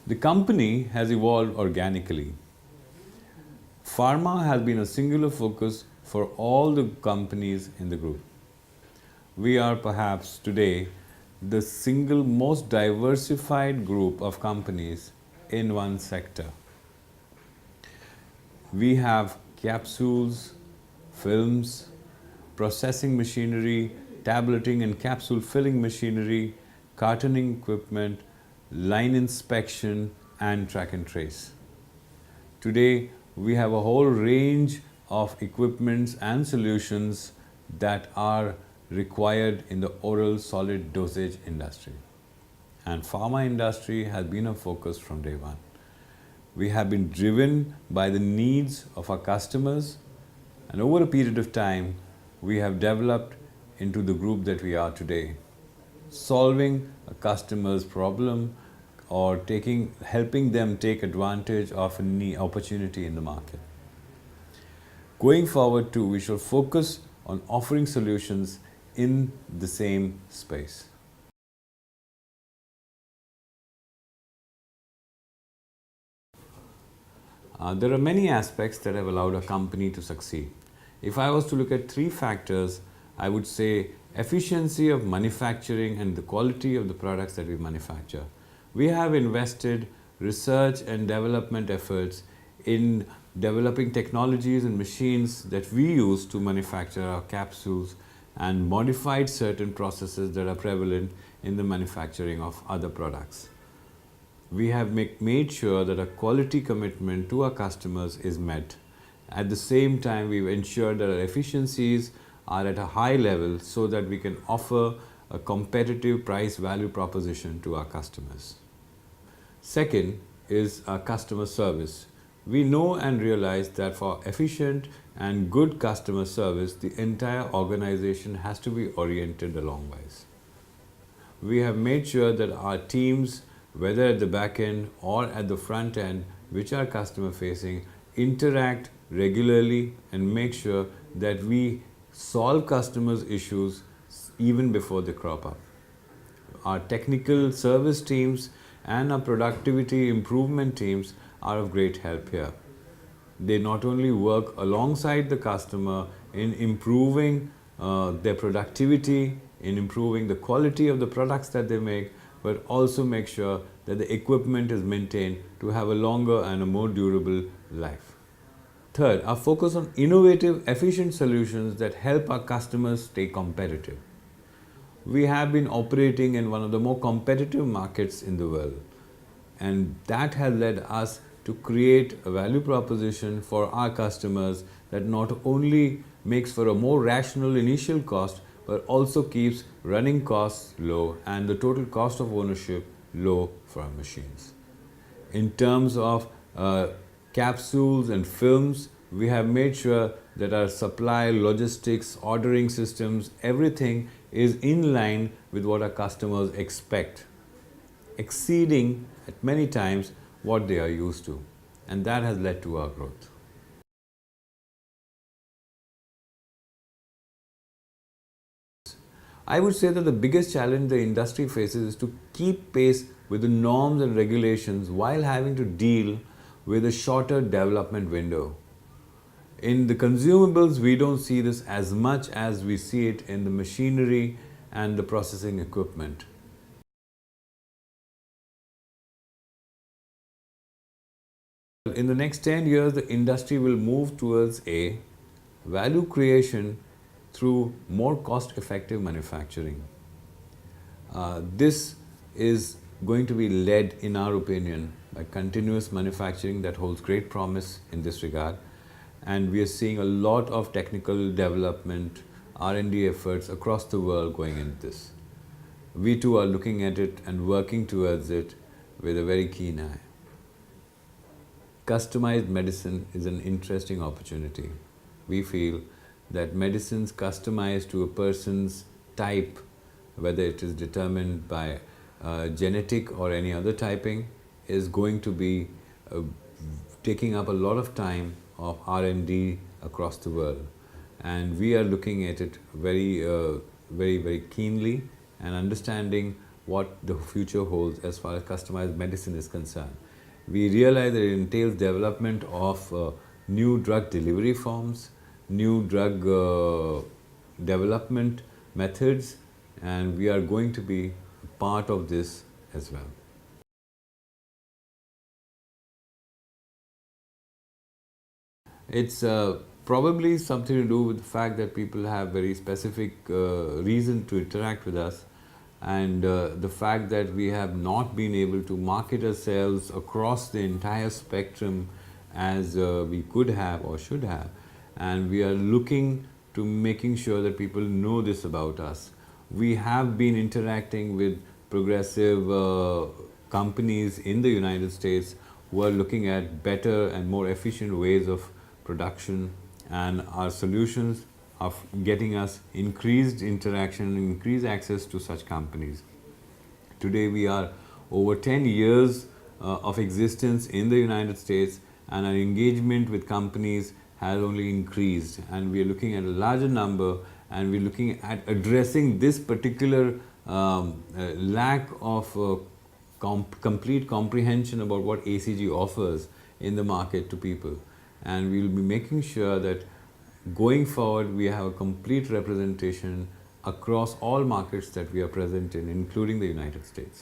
The company has evolved organically. Pharma has been a singular focus for all the companies in the group. We are perhaps today the single most diversified group of companies in one sector. We have capsules, films, processing machinery, tableting and capsule filling machinery, cartoning equipment, line inspection, and track and trace. Today, we have a whole range of equipments and solutions that are required in the oral solid dosage industry. And pharma industry has been a focus from day one. We have been driven by the needs of our customers, and over a period of time, we have developed into the group that we are today, solving a customer's problem or helping them take advantage of an opportunity in the market. Going forward too, we shall focus on offering solutions in the same space. There are many aspects that have allowed a company to succeed. If I was to look at three factors, I would say efficiency of manufacturing and the quality of the products that we manufacture. We have invested research and development efforts in developing technologies and machines that we use to manufacture our capsules and modified certain processes that are prevalent in the manufacturing of other products. We have made sure that a quality commitment to our customers is met. At the same time, we've ensured that our efficiencies are at a high level so that we can offer a competitive price value proposition to our customers. Second is our customer service. We know and realize that for efficient and good customer service, the entire organization has to be oriented along ways. We have made sure that our teams, whether at the back end or at the front end, which are customer facing, interact regularly and make sure that we solve customers' issues even before they crop up. Our technical service teams and our productivity improvement teams are of great help here. They not only work alongside the customer in improving their productivity, in improving the quality of the products that they make, but also make sure that the equipment is maintained to have a longer and a more durable life. Third, our focus on innovative, efficient solutions that help our customers stay competitive. We have been operating in one of the more competitive markets in the world, and that has led us to create a value proposition for our customers that not only makes for a more rational initial cost, but also keeps running costs low and the total cost of ownership low for our machines. In terms of capsules and films, we have made sure that our supply, logistics, ordering systems, everything is in line with what our customers expect, exceeding at many times what they are used to, and that has led to our growth. I would say that the biggest challenge the industry faces is to keep pace with the norms and regulations while having to deal with a shorter development window. In the consumables, we don't see this as much as we see it in the machinery and the processing equipment. In the next 10 years, the industry will move towards a value creation through more cost-effective manufacturing. This is going to be led, in our opinion, by continuous manufacturing that holds great promise in this regard. And we are seeing a lot of technical development, R&D efforts across the world going into this. We too are looking at it and working towards it with a very keen eye. Customized medicine is an interesting opportunity. We feel that medicines customized to a person's type, whether it is determined by genetic or any other typing, is going to be taking up a lot of time of R&D across the world. And we are looking at it very keenly and understanding what the future holds as far as customized medicine is concerned. We realize that it entails development of new drug delivery forms, new drug development methods, and we are going to be part of this as well. It's probably something to do with the fact that people have very specific reason to interact with us, and the fact that we have not been able to market ourselves across the entire spectrum as we could have or should have, and we are looking to making sure that people know this about us. We have been interacting with progressive companies in the United States who are looking at better and more efficient ways of production, and our solutions of getting us increased interaction, increased access to such companies. Today we are over 10 years of existence in the United States, and our engagement with companies has only increased, and we are looking at a larger number, and we're looking at addressing this particular lack of complete comprehension about what ACG offers in the market to people. And we will be making sure that going forward we have a complete representation across all markets that we are present in, including the United States.